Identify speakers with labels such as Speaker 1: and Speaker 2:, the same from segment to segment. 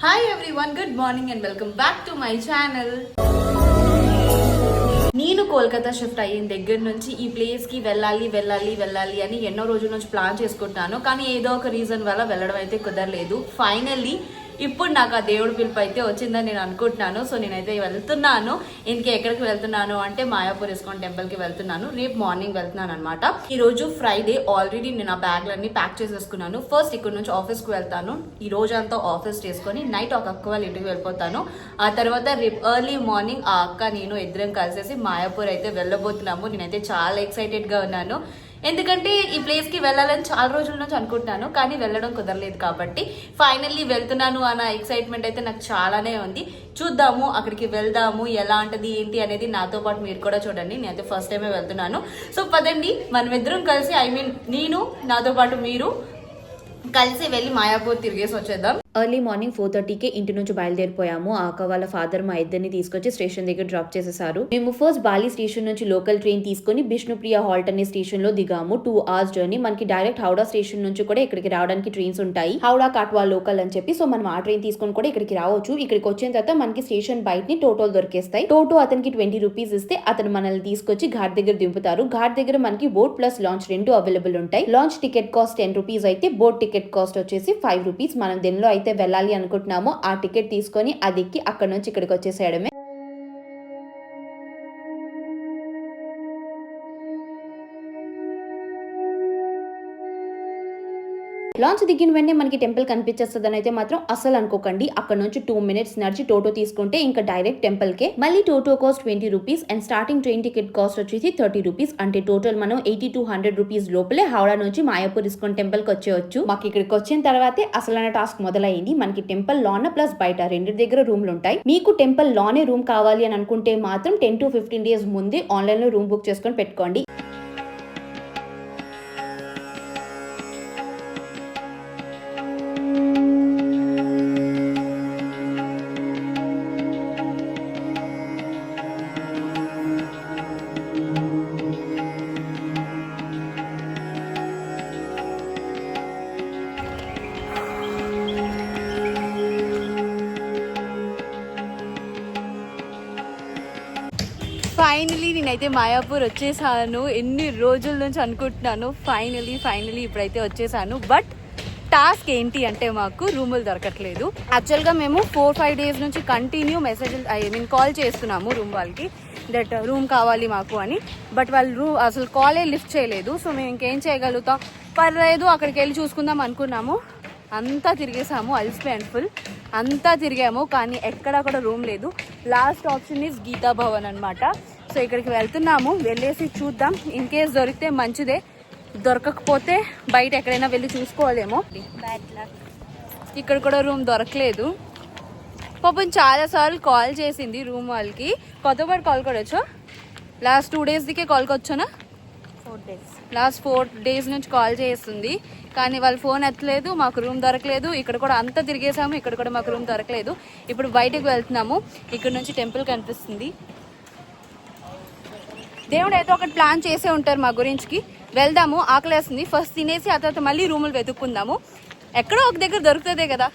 Speaker 1: Hi everyone, good morning and welcome back to my channel. నేను Kolkata shift అయిన దగ్గర నుంచి ఈ ప్లేస్కి వెళ్ళాలి అని ఎన్నో రోజుల నుంచి ప్లాన్ చేసుకుంటున్నాను. కానీ ఏదో ఒక రీజన్ వల్ల వెళ్ళడం అయితే కుదరలేదు. ఫైనల్లీ ఇప్పుడు నాకు ఆ దేవుడి పిలుపు అయితే వచ్చిందని నేను అనుకుంటున్నాను. సో నేనైతే వెళ్తున్నాను. ఇంకే ఎక్కడికి వెళ్తున్నాను అంటే మాయాపూర్ ఇస్కాన్ టెంపుల్కి వెళ్తున్నాను. రేపు మార్నింగ్ వెళ్తున్నాను అనమాట. ఈ రోజు ఫ్రైడే. ఆల్రెడీ నేను ఆ బ్యాగ్లన్నీ ప్యాక్ చేసేసుకున్నాను. ఫస్ట్ ఇక్కడ నుంచి ఆఫీస్కి వెళ్తాను. ఈ రోజు అంతా ఆఫీస్ చేసుకొని నైట్ ఒక అక్క వాళ్ళ ఇంటికి వెళ్ళిపోతాను. ఆ తర్వాత రేపు ఎర్లీ మార్నింగ్ ఆ అక్క నేను ఇద్దరం కలిసేసి మాయాపూర్ అయితే వెళ్ళబోతున్నాము. నేనైతే చాలా ఎక్సైటెడ్గా ఉన్నాను. ఎందుకంటే ఈ ప్లేస్కి వెళ్ళాలని చాలా రోజుల నుంచి అనుకుంటున్నాను, కానీ వెళ్ళడం కుదరలేదు. కాబట్టి ఫైనల్లీ వెళ్తున్నాను అన్న ఎక్సైట్మెంట్ అయితే నాకు చాలానే ఉంది. చూద్దాము, అక్కడికి వెళ్దాము, ఎలా ఉంటుంది ఏంటి అనేది నాతో పాటు మీరు కూడా చూడండి. నేనైతే ఫస్ట్ టైమే వెళ్తున్నాను. సో పదండి, మనమిద్దరం కలిసి నేను నాతో పాటు మీరు కలిసి వెళ్ళి మాయాపూర్ తిరిగేసి వచ్చేద్దాం.
Speaker 2: ఎర్లీ మార్నింగ్ 4:30కి ఇంటి నుంచి బయలుదేరిపోయాము. ఆ అక్క వాళ్ళ ఫాదర్ మా ఇద్దరిని తీసుకొచ్చి స్టేషన్ దగ్గర డ్రాప్ చేసేసారు. మేము ఫస్ట్ బాలి స్టేషన్ నుంచి లోకల్ ట్రైన్ తీసుకుని బిష్ణుప్రియ హాల్ట్ అనే స్టేషన్ లో దిగాము. 2 hours జర్నీ. మనకి డైరెక్ట్ హౌడా స్టేషన్ నుంచి కూడా ఇక్కడికి రావడానికి ట్రైన్స్ ఉంటాయి, హౌడా కాట్వా లోకల్ అని చెప్పి. సో మనం ఆ ట్రైన్ తీసుకొని కూడా ఇక్కడికి రావచ్చు. ఇక్కడికి వచ్చిన తర్వాత మనకి స్టేషన్ బయటని టోటోలు దొరికేస్తాయి. టోటో అతనికి 20 రూపీస్ ఇస్తే అతను మనల్ని తీసుకొచ్చి ఘాట్ దగ్గర దింపుతారు. ఘాట్ దగ్గర మనకి బోట్ ప్లస్ లాంచ్ 2 అవైలబుల్ ఉంటాయి. లాంచ్ టికెట్ కాస్ట్ 10 రూపీస్ అయితే బోట్ టికెట్ కాస్ట్ వచ్చేసి 5 రూపీస్. మనం దీనిలో అయితే వెళ్ళాలి అనుకుంటున్నామో ఆ టికెట్ తీసుకొని అది ఎక్కి అక్కడ నుంచి ఇక్కడికి వచ్చేసేయడమే. లాంచ్ దిగిన వెంటనే మనకి టెంపుల్ కనిపించేస్తుందని అయితే మాత్రం అసలు అనుకోకండి. అక్కడ నుంచి 2 minutes నడిచి టోటో తీసుకుంటే ఇంకా డైరెక్ట్ టెంపుల్ కే. మళ్ళీ toto cost 20 rupees and starting train ticket cost వచ్చేసి 30 రూపీస్. అంటే టోటల్ మనం 80 to 100 రూపీస్ లోపలే హౌడా నుంచి మాయాపూర్ ఇస్కాన్ టెంపుల్ కి వచ్చేయచ్చు. మాకు ఇక్కడికి వచ్చిన తర్వాతే అసలైన టాస్క్ మొదలైంది. మనకి టెంపుల్ లోన ప్లస్ బయట రెండు దగ్గర రూమ్లు ఉంటాయి. మీకు టెంపుల్ లోనే రూమ్ కావాలి అని అనుకుంటే మాత్రం 10 to 15 days ముందే ఆన్లైన్ లో రూమ్ బుక్ చేసుకొని పెట్టుకోండి.
Speaker 1: ఫైనలీ నేనైతే మాయాపూర్ వచ్చేసాను. ఎన్ని రోజుల నుంచి అనుకుంటున్నాను. ఫైనలీ ఇప్పుడైతే వచ్చేసాను. బట్ టాస్క్ ఏంటి అంటే మాకు రూములు దొరకట్లేదు. యాక్చువల్గా మేము 4-5 days నుంచి కంటిన్యూ మెసేజ్లు కాల్ చేస్తున్నాము రూమ్ వాళ్ళకి, దట్ రూమ్ కావాలి మాకు అని. బట్ వాళ్ళు అసలు కాలే లిఫ్ట్ చేయలేదు. సో మేము ఇంకేం చేయగలుగుతాం, పర్లేదు అక్కడికి వెళ్ళి చూసుకుందాం అనుకున్నాము. అంతా తిరిగేసాము, అలిసిపోయాను ఫుల్. అంతా తిరిగాము కానీ ఎక్కడ కూడా రూమ్ లేదు. Last option is Geeta Bhavan అనమాట. సో ఇక్కడికి వెళ్తున్నాము, వెళ్ళేసి చూద్దాం. ఇన్ కేస్ దొరికితే మంచిదే, దొరకకపోతే బయట ఎక్కడైనా వెళ్ళి చూసుకోవాలేమో. ఇక్కడ కూడా రూమ్ దొరకలేదు. పాపం చాలాసార్లు కాల్ చేసింది రూమ్ వాళ్ళకి. కొత్తపాటు కాల్ కొడొచ్చు. లాస్ట్ 2 daysకే కాల్కి వచ్చానా? 4 days. లాస్ట్ 4 days నుంచి కాల్ చేస్తుంది కానీ వాళ్ళు ఫోన్ ఎత్తలేదు. మాకు రూమ్ దొరకలేదు. ఇక్కడ కూడా అంతా తిరిగేసాము, ఇక్కడ కూడా మాకు రూమ్ దొరకలేదు. ఇప్పుడు బయటకు వెళ్తున్నాము. ఇక్కడ నుంచి టెంపుల్ కనిపిస్తుంది. దేవుడు అయితే ఒకటి ప్లాన్ చేసే ఉంటారు మా గురించి. వెళ్దాము, ఆకలేస్తుంది. ఫస్ట్ తినేసి ఆ తర్వాత మళ్ళీ రూములు వెతుక్కుందాము. ఎక్కడో ఒక దగ్గర దొరుకుతుందే కదా.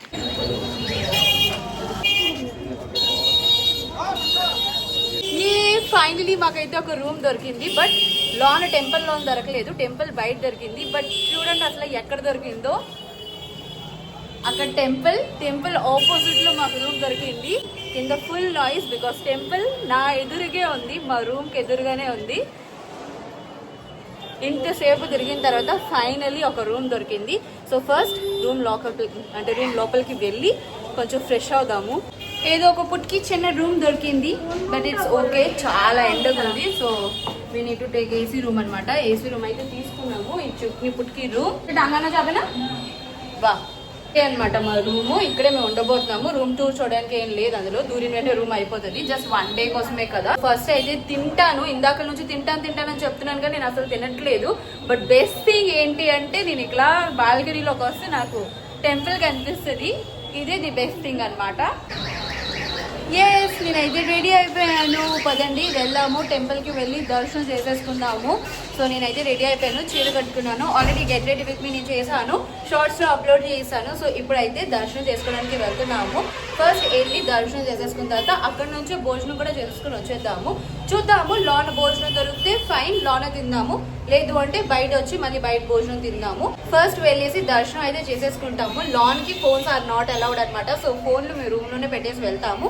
Speaker 1: ఫైనలీ మాకైతే ఒక రూమ్ దొరికింది. బట్ టెంపుల్ లోన్ దొరకలేదు, టెంపుల్ బయట దొరికింది. బట్ చూడండి అసలు ఎక్కడ దొరికిందో. అక్కడ టెంపుల్ ఆపోజిట్ లో మాకు రూమ్ దొరికింది. కింద ఫుల్ నాయిస్ బికాస్ టెంపుల్ నా ఎదురుగే ఉంది, మా రూమ్ కి ఎదురుగానే ఉంది. ఇంతసేపు తిరిగిన తర్వాత ఫైనలీ ఒక రూమ్ దొరికింది. సో ఫస్ట్ రూమ్ లోపలికి వెళ్ళి కొంచెం ఫ్రెష్ అవుదాము. ఏదో ఒక పుట్కి చిన్న రూమ్ దొరికింది, బట్ ఇట్స్ ఓకే. చాలా ఎండగా ఉంది. So we need to take AC room అనమాట. ఏసీ రూమ్ అయితే తీసుకున్నాము. ఈ చుట్నీ పుట్కి రూమ్ అంగానా చాపేనా వా అనమాట మా రూము. ఇక్కడే మేము ఉండబోతున్నాము. రూమ్ టూర్ చూడడానికి ఏం లేదు అందులో, దూరిన వెంటనే రూమ్ అయిపోతుంది. జస్ట్ 1 day కోసమే కదా. ఫస్ట్ అయితే తింటాను, ఇందాక నుంచి తింటానని చెప్తున్నాను కానీ నేను అసలు తినట్లేదు. బట్ బెస్ట్ థింగ్ ఏంటి అంటే నేను ఇక్కడ బాల్కనీలోకి వస్తే నాకు టెంపుల్ కనిపిస్తుంది. ఇదే ది బెస్ట్ థింగ్ అనమాట. ఎస్ నేనైతే రెడీ అయిపోయాను. పదండి వెళ్దాము, టెంపుల్కి వెళ్ళి దర్శనం చేసేసుకుందాము. సో నేనైతే రెడీ అయిపోయాను, చీర కట్టుకున్నాను. Already get ready with me నేను చేశాను, షార్ట్స్లో అప్లోడ్ చేశాను. సో ఇప్పుడైతే దర్శనం చేసుకోవడానికి వెళ్తున్నాము. ఫస్ట్ వెళ్ళి దర్శనం చేసేసుకున్న తర్వాత అక్కడ నుంచి భోజనం కూడా చేసుకుని వచ్చేద్దాము. చూద్దాము, లోన భోజనం దొరికితే ఫైన్, లోన తిందాము. లేదు అంటే బయట వచ్చి మళ్ళీ బయట భోజనం తిందాము. ఫస్ట్ వెళ్ళేసి దర్శనం అయితే చేసేసుకుంటాము. లాన్ కి ఫోన్స్ ఆర్ నాట్ అలౌడ్ అనమాట. సో ఫోన్లు మేము రూమ్ లోనే పెట్టేసి వెళ్తాము.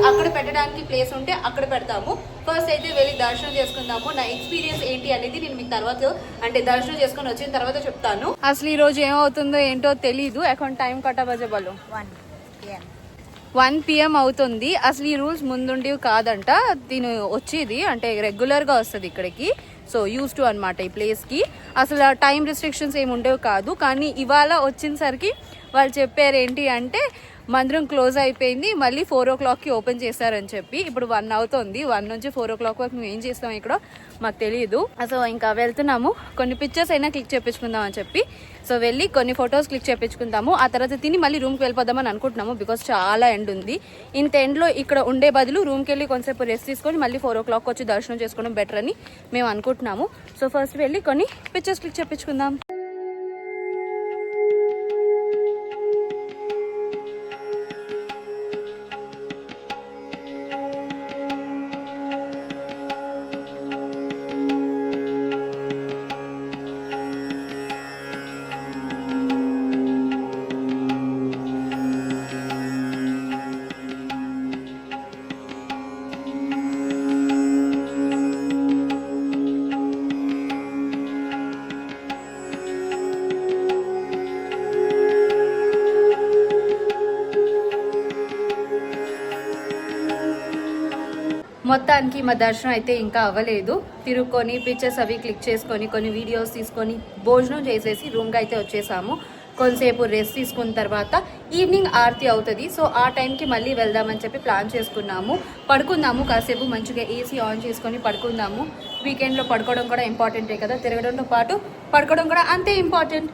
Speaker 1: అక్కడ పెట్టడానికి ప్లేస్ ఉంటే అక్కడ పెడతాము. ఫస్ట్ అయితే వెళ్ళి దర్శనం చేసుకుందాము. నా ఎక్స్పీరియన్స్ ఏంటి అనేది నేను మీకు తర్వాత అంటే దర్శనం చేసుకుని వచ్చిన తర్వాత చెప్తాను. అసలు ఈ రోజు ఏమవుతుందో ఏంటో తెలీదు. అకౌంట్ టైం కట్టబజే బలు 1 PM అవుతుంది. అసలు ఈ రూల్స్ ముందుండివి కాదంట. దీని వచ్చేది అంటే రెగ్యులర్గా వస్తుంది ఇక్కడికి. సో యూస్ టు అనమాట ఈ ప్లేస్కి. అసలు టైం రిస్ట్రిక్షన్స్ ఏమి ఉండేవి కాదు. కానీ ఇవాళ వచ్చినసరికి వాళ్ళు చెప్పారు ఏంటి అంటే మందిరం క్లోజ్ అయిపోయింది, మళ్ళీ 4 o'clockకి ఓపెన్ చేస్తారని చెప్పి. ఇప్పుడు 1 అవుతుంది. 1 నుంచి 4 o'clock వరకు మేము ఏం చేస్తాం ఇక్కడ మాకు తెలియదు. సో ఇంకా వెళ్తున్నాము. కొన్ని పిక్చర్స్ అయినా క్లిక్ చేయించుకుందాం అని చెప్పి సో వెళ్ళి కొన్ని ఫొటోస్ క్లిక్ చేయించుకుందాము. ఆ తర్వాత తిని మళ్ళీ రూమ్కి వెళ్ళిపోదామని అనుకుంటున్నాము. బికాస్ చాలా ఎండ్ ఉంది. ఇంత ఎండ్లో ఇక్కడ ఉండే బదులు రూమ్కి వెళ్ళి కొంచెంసేపు రెస్ట్ తీసుకొని మళ్ళీ 4 o'clock వచ్చి దర్శనం చేసుకోవడం బెటర్ అని మేము అనుకుంటున్నాము. సో ఫస్ట్ వెళ్ళి కొన్ని పిక్చర్స్ క్లిక్ చేయించుకుందాం. మొత్తానికి మా దర్శనం అయితే ఇంకా అవ్వలేదు. తిరుక్కొని పిక్చర్స్ అవి క్లిక్ చేసుకొని కొన్ని వీడియోస్ తీసుకొని భోజనం చేసేసి రూమ్కి అయితే వచ్చేసాము. కొంతసేపు రెస్ట్ తీసుకున్న తర్వాత ఈవినింగ్ ఆరతి అవుతుంది. సో ఆ టైంకి మళ్ళీ వెళ్దామని చెప్పి ప్లాన్ చేసుకున్నాము. పడుకుందాము కాసేపు, మంచిగా ఏసీ ఆన్ చేసుకొని పడుకుందాము. వీకెండ్లో పడుకోవడం కూడా ఇంపార్టెంటే కదా, తిరగడంతో పాటు పడుకోవడం కూడా అంతే ఇంపార్టెంట్.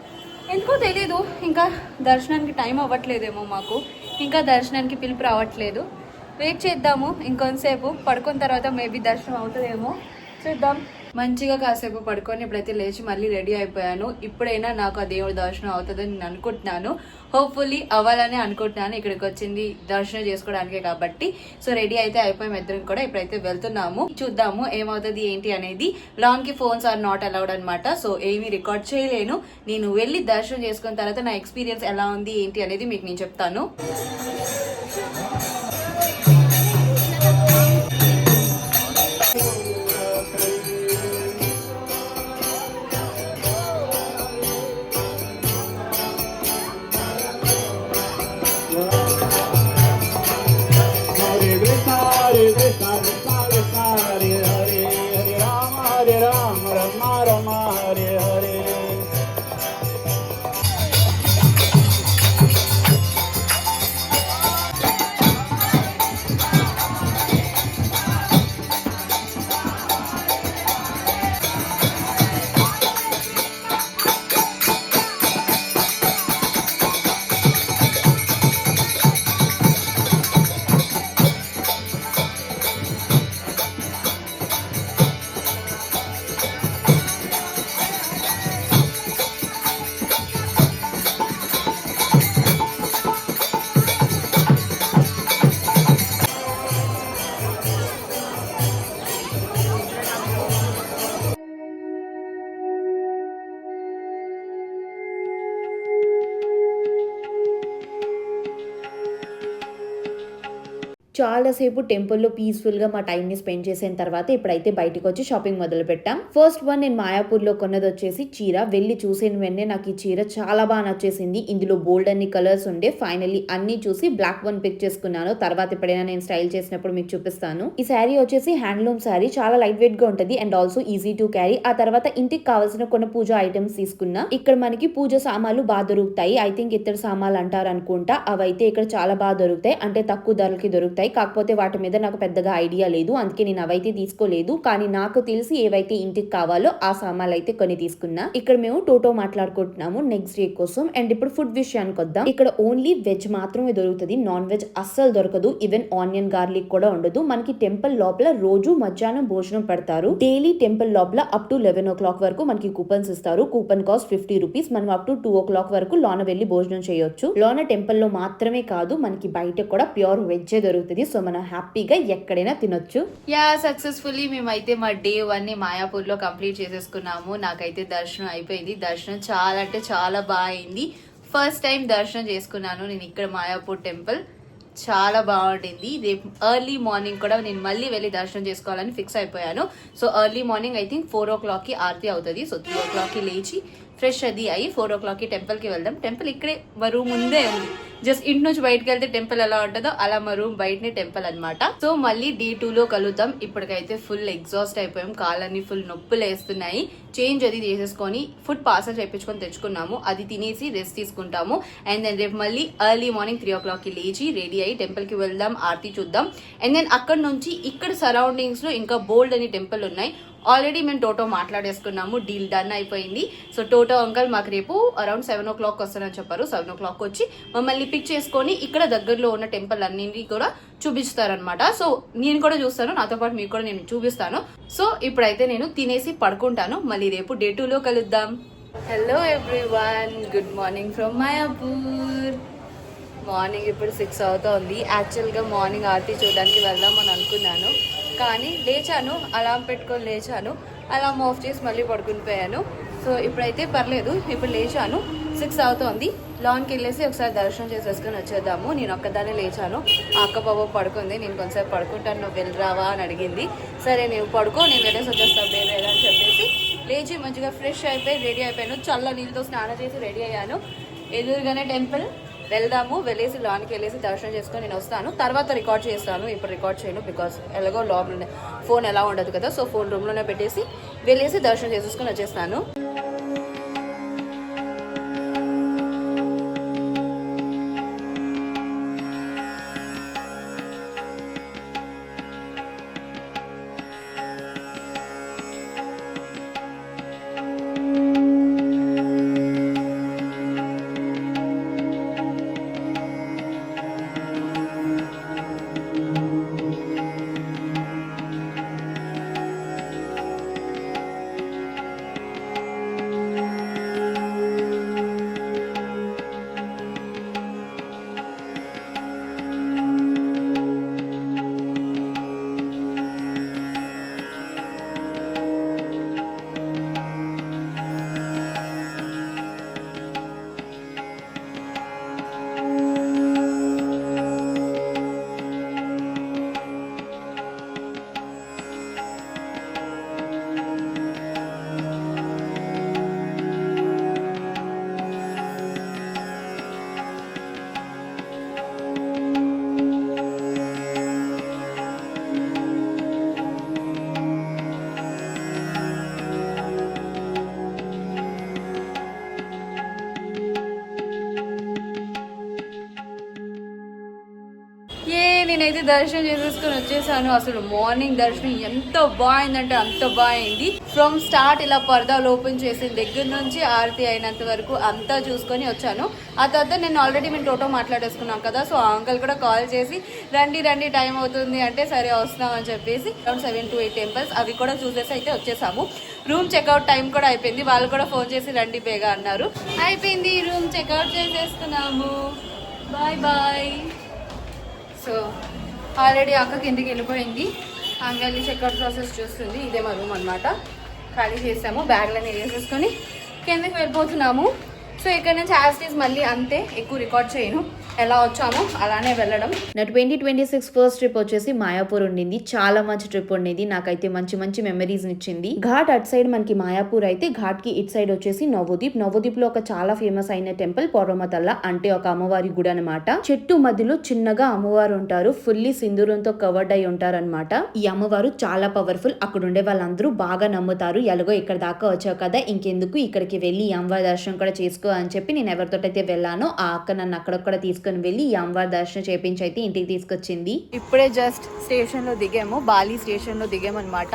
Speaker 1: ఎందుకో తెలీదు, ఇంకా దర్శనానికి టైం అవ్వట్లేదేమో మాకు, ఇంకా దర్శనానికి పిలుపు రావట్లేదు. వెయిట్ చేద్దాము ఇంకొంతసేపు. పడుకున్న తర్వాత మేబీ దర్శనం అవుతుందేమో, చూద్దాం. మంచిగా కాసేపు పడుకొని ఇప్పుడైతే లేచి మళ్ళీ రెడీ అయిపోయాను. ఇప్పుడైనా నాకు ఆ దేవుడి దర్శనం అవుతుందని నేను అనుకుంటున్నాను. హోప్ఫుల్లీ అవ్వాలని అనుకుంటున్నాను. ఇక్కడికి వచ్చింది దర్శనం చేసుకోవడానికే కాబట్టి. సో రెడీ అయితే అయిపోయాం ఇద్దరం కూడా. ఇప్పుడైతే వెళ్తున్నాము, చూద్దాము ఏమవుతుంది ఏంటి అనేది. లాంగ్ కి ఫోన్స్ ఆర్ నాట్ అలౌడ్ అనమాట. సో ఏమీ రికార్డ్ చేయలేను. నేను వెళ్ళి దర్శనం చేసుకున్న తర్వాత నా ఎక్స్పీరియన్స్ ఎలా ఉంది ఏంటి అనేది మీకు నేను చెప్తాను.
Speaker 2: చాలాసేపు టెంపుల్లో పీస్ఫుల్గా మా టైంని స్పెండ్ చేసిన తర్వాత ఇప్పుడైతే బయటకు వచ్చి షాపింగ్ మొదలు పెట్టాం. ఫస్ట్ వన్ నేను మాయాపూర్లో కొన్నది వచ్చేసి చీర. వెళ్ళి చూసిన వెంటనే నాకు ఈ చీర చాలా బాగా నచ్చేసింది. ఇందులో బోల్డ్ అన్ని కలర్స్ ఉండే. ఫైనల్లీ అన్ని చూసి బ్లాక్ వన్ పిక్ చేసుకున్నాను. తర్వాత ఎప్పుడైనా నేను స్టైల్ చేసినప్పుడు మీకు చూపిస్తాను. ఈ శారీ వచ్చేసి హ్యాండ్లూమ్ శారీ, చాలా లైట్ వెయిట్ గా ఉంటుంది and also easy to carry. ఆ తర్వాత ఇంటికి కావాల్సిన కొన్ని పూజ ఐటమ్స్ తీసుకున్నా. ఇక్కడ మనకి పూజ సామాన్లు బాగా దొరుకుతాయి. ఐ థింక్ ఇతర సామాన్లు అంటారు అనుకుంటా. అవైతే ఇక్కడ చాలా బాగా దొరుకుతాయి, అంటే తక్కువ ధరలకి దొరుకుతాయి ఉంటాయి, కాకపోతే వాటి మీద నాకు పెద్దగా ఐడియా లేదు, అందుకే నేను అవైతే తీసుకోలేదు. కానీ నాకు తెలిసి ఏవైతే ఇంటికి కావాలో ఆ సామాన్లు అయితే కొన్ని తీసుకున్నా. ఇక్కడ మేము టోటో మాట్లాడుకుంటున్నాము నెక్స్ట్ డే కోసం. అండ్ ఇప్పుడు ఫుడ్ విషయానికి వద్దాం. ఇక్కడ ఓన్లీ వెజ్ మాత్రమే దొరుకుతుంది, నాన్ వెజ్ అస్సలు దొరకదు. ఈవెన్ ఆనియన్ గార్లిక్ కూడా ఉండదు. మనకి టెంపుల్ లోపల రోజు మధ్యాహ్నం భోజనం పెడతారు. డైలీ టెంపుల్ లోపల అప్ టు 11 o'clock వరకు మనకి కూపన్స్ ఇస్తారు. Coupon cost 50 rupees. మనం అప్ టు 2 o'clock వరకు లోన వెళ్ళి భోజనం చేయొచ్చు. లోన టెంపుల్ లో మాత్రమే కాదు, మనకి బయట కూడా ప్యూర్ వెజ్ దొరుకుతుంది. సో మనం హ్యాపీగా ఎక్కడైనా తినొచ్చు.
Speaker 1: యా, సక్సెస్ఫుల్లీ మేమైతే మా డే 1 ని మాయాపూర్ లో కంప్లీట్ చేసేసుకున్నాము. నాకైతే దర్శనం అయిపోయింది. దర్శనం చాలా అంటే చాలా బాగా అయింది. ఫస్ట్ టైం దర్శనం చేసుకున్నాను నేను ఇక్కడ మాయాపూర్ టెంపుల్. చాలా బాగుండింది. రేపు ఎర్లీ మార్నింగ్ కూడా నేను మళ్ళీ వెళ్ళి దర్శనం చేసుకోవాలని ఫిక్స్ అయిపోయాను. So early morning I think 4 o'clock కి ఆరతి అవుతుంది. సో 3 o'clock కి లేచి ఫ్రెష్ అది అయ్యి 4 o'clock కి టెంపుల్ కి వెళ్దాం. టెంపుల్ ఇక్కడే మా రూమ్ ముందే ఉంది. జస్ట్ ఇంటి నుంచి బయటకు వెళ్తే టెంపుల్ ఎలా ఉంటుందో అలా మా రూమ్ బయటనే టెంపుల్ అనమాట. సో మళ్ళీ డే 2 లో కలుద్దాం. ఇప్పటికైతే ఫుల్ ఎగ్జాస్ట్ అయిపోయాం, కాళ్ళని ఫుల్ నొప్పులు వేస్తున్నాయి. చేంజ్ అది చేసేసుకొని ఫుడ్ పార్సల్ చేయించుకొని తెచ్చుకున్నాము. అది తినేసి రెస్ట్ తీసుకుంటాము. అండ్ దెన్ రేపు మళ్ళీ ఎర్లీ మార్నింగ్ 3 o'clock కి లేచి రెడీ అయ్యి టెంపుల్ కి వెళ్దాం, ఆరతి చూద్దాం. అండ్ దెన్ అక్కడ నుంచి ఇక్కడ సరౌండింగ్స్ లో ఇంకా బోల్డ్ అని టెంపుల్ ఉన్నాయి. ఆల్రెడీ మేము టోటో మాట్లాడేసుకున్నాము, డీల్ డన్ అయిపోయింది. సో టోటో అంకల్ మాకు రేపు అరౌండ్ 7 o'clock వస్తానని చెప్పారు. 7 o'clock వచ్చి మమ్మల్ని పిక్ చేసుకొని ఇక్కడ దగ్గరలో ఉన్న టెంపుల్ అన్నింటినీ కూడా చూపిస్తారనమాట. సో నేను కూడా చూస్తాను, నాతో పాటు మీకు కూడా నేను చూపిస్తాను. సో ఇప్పుడైతే నేను తినేసి పడుకుంటాను. మళ్ళీ రేపు డే 2 లో కలుద్దాం. Hello everyone, good morning from Mayapur. Morning ఇప్పుడు 6 అవుతోంది. యాక్చువల్గా మార్నింగ్ ఆరతి చూడడానికి వెళ్దామని అనుకున్నాను, కానీ లేచాను, అలారం పెట్టుకొని లేచాను. అలారం ఆఫ్ చేసి మళ్ళీ పడుకుని పోయాను. సో ఇప్పుడైతే పర్లేదు, ఇప్పుడు లేచాను. 6 అవుతోంది. లాన్కి వెళ్ళేసి ఒకసారి దర్శనం చేసేసుకొని వచ్చేద్దాము. నేను ఒక్కదానే లేచాను. ఆ అక్క బాబు పడుకుంది. నేను కొంచెంసేపు పడుకుంటాను, నువ్వు వెళ్ళరావా అని అడిగింది. సరే నువ్వు పడుకో, నేను వెళ్ళేసి వచ్చేస్తాను లేదా అని చెప్పేసి లేచి మంచిగా ఫ్రెష్ అయిపోయి రెడీ అయిపోయాను. చల్ల నీళ్ళతో స్నానం చేసి రెడీ అయ్యాను. ఎదురుగానే టెంపుల్, వెళ్దాము. వెళ్ళేసి లాన్కి వెళ్ళేసి దర్శనం చేసుకొని నేను వస్తాను. తర్వాత రికార్డ్ చేస్తాను, ఇప్పుడు రికార్డ్ చేయను, బికాస్ ఎలాగో లోపల ఫోన్ ఎలా ఉండదు కదా. సో ఫోన్ రూమ్లోనే పెట్టేసి వెళ్ళేసి దర్శనం చేసేసుకొని వచ్చేస్తాను. నేనైతే దర్శనం చేసేసుకొని వచ్చేసాను. అసలు మార్నింగ్ దర్శనం ఎంత బాగుందంటే అంత బాగుంది. ఫ్రమ్ స్టార్ట్ ఇలా పర్దాలు ఓపెన్ చేసిన దగ్గర నుంచి ఆరతి అయినంత వరకు అంతా చూసుకొని వచ్చాను. ఆ తర్వాత నేను ఆల్రెడీ మేము టోటో మాట్లాడేసుకున్నాం కదా. సో ఆ అంకల్ కూడా కాల్ చేసి రండి టైం అవుతుంది అంటే సరే వస్తున్నాం అని చెప్పేసి అరౌండ్ 7 to 8 టెంపుల్స్ అవి కూడా చూసేసి అయితే వచ్చేసాము. రూమ్ చెక్అవుట్ టైం కూడా అయిపోయింది. వాళ్ళు కూడా ఫోన్ చేసి రండి బేగా అన్నారు. అయిపోయింది, రూమ్ చెక్అవుట్ చేసేస్తున్నాము. Bye bye. సో ఆల్రెడీ అక్క కిందకి వెళ్ళిపోయింది. ఆమె వెళ్ళి చెక్అవుట్ ప్రాసెస్ చూస్తుంది. ఇదే మా రూమ్ అనమాట. ఖాళీ చేసాము, బ్యాగ్లన్నీ వేసేసుకొని కిందకి వెళ్ళిపోతున్నాము. సో ఇక్కడ నుంచి యాజ్ మళ్ళీ అంతే, ఎక్కువ రికార్డ్ చేయను, ఎలా వచ్చామో అలానే వెళ్ళడం.
Speaker 2: నా 2026 ఫస్ట్ ట్రిప్ వచ్చేసి మాయాపూర్ ఉండింది. చాలా మంచి ట్రిప్ ఉండేది. నాకైతే మంచి మంచి మెమరీస్ ఇచ్చింది. ఘాట్ అట్ సైడ్ మనకి మాయాపూర్ అయితే, ఘాట్ కి ఇట్ సైడ్ వచ్చేసి నవోదీప్. నవోదీప్ లో ఒక చాలా ఫేమస్ అయిన టెంపుల్ పొర్రమతల్ల, అంటే ఒక అమ్మవారి గుడి అనమాట. చెట్టు మధ్యలో చిన్నగా అమ్మవారు ఉంటారు, ఫుల్లీ సింధూరంతో కవర్డ్ అయి ఉంటారు అనమాట. ఈ అమ్మవారు చాలా పవర్ఫుల్. అక్కడ ఉండే వాళ్ళందరూ బాగా నమ్ముతారు. ఎలాగో ఇక్కడ దాకా వచ్చావు కదా, ఇంకెందుకు ఇక్కడికి వెళ్ళి ఈ అమ్మవారి దర్శనం కూడా చేసుకో అని చెప్పి నేను ఎవరితోటైతే వెళ్ళానో ఆ అక్క నన్ను అక్కడ కూడా తీసుకు తీసుకుని వెళ్ళి ఈ అమ్మవారి దర్శనం చేపించి అయితే ఇంటికి తీసుకొచ్చింది.
Speaker 1: ఇప్పుడే జస్ట్ స్టేషన్లో దిగాము, బాలి స్టేషన్లో దిగామన్నమాట.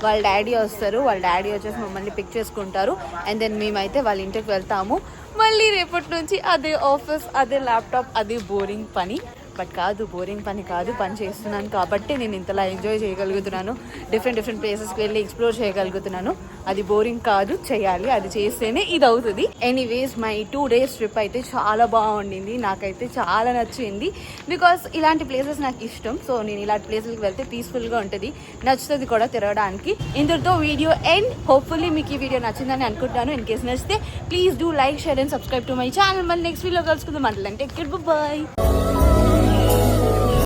Speaker 1: వాళ్ళ డాడీ వస్తారు, వాళ్ళ డాడీ వచ్చేసి మమ్మల్ని పిక్ చేసుకుంటారు. అండ్ దెన్ మేమైతే వాళ్ళ ఇంటికి వెళ్తాము. మళ్ళీ రేపటి నుంచి అదే ఆఫీస్, అదే ల్యాప్టాప్, అదే బోరింగ్ పని. బట్ కాదు, బోరింగ్ పని కాదు, పని చేస్తున్నాను కాబట్టి నేను ఇంతలా ఎంజాయ్ చేయగలుగుతున్నాను. డిఫరెంట్ ప్లేసెస్కి వెళ్ళి ఎక్స్ప్లోర్ చేయగలుగుతున్నాను. అది బోరింగ్ కాదు, చేయాలి, అది చేస్తేనే ఇది అవుతుంది. ఎనీవేస్ మై 2 days ట్రిప్ అయితే చాలా బాగుండింది, నాకైతే చాలా నచ్చింది. బికాస్ ఇలాంటి ప్లేసెస్ నాకు ఇష్టం. సో నేను ఇలాంటి ప్లేసెస్కి వెళ్తే పీస్ఫుల్గా ఉంటుంది, నచ్చుతుంది కూడా తిరగడానికి. ఇంతటితో వీడియో ఎండ్. హోప్ఫుల్లీ మీకు ఈ వీడియో నచ్చిందని అనుకుంటాను. ఇన్ కేసు నచ్చితే please do like, share and subscribe to my channel. మళ్ళీ నెక్స్ట్ వీడియో కలుసుకుందాం. అంటే టేక్ కేర్, బై.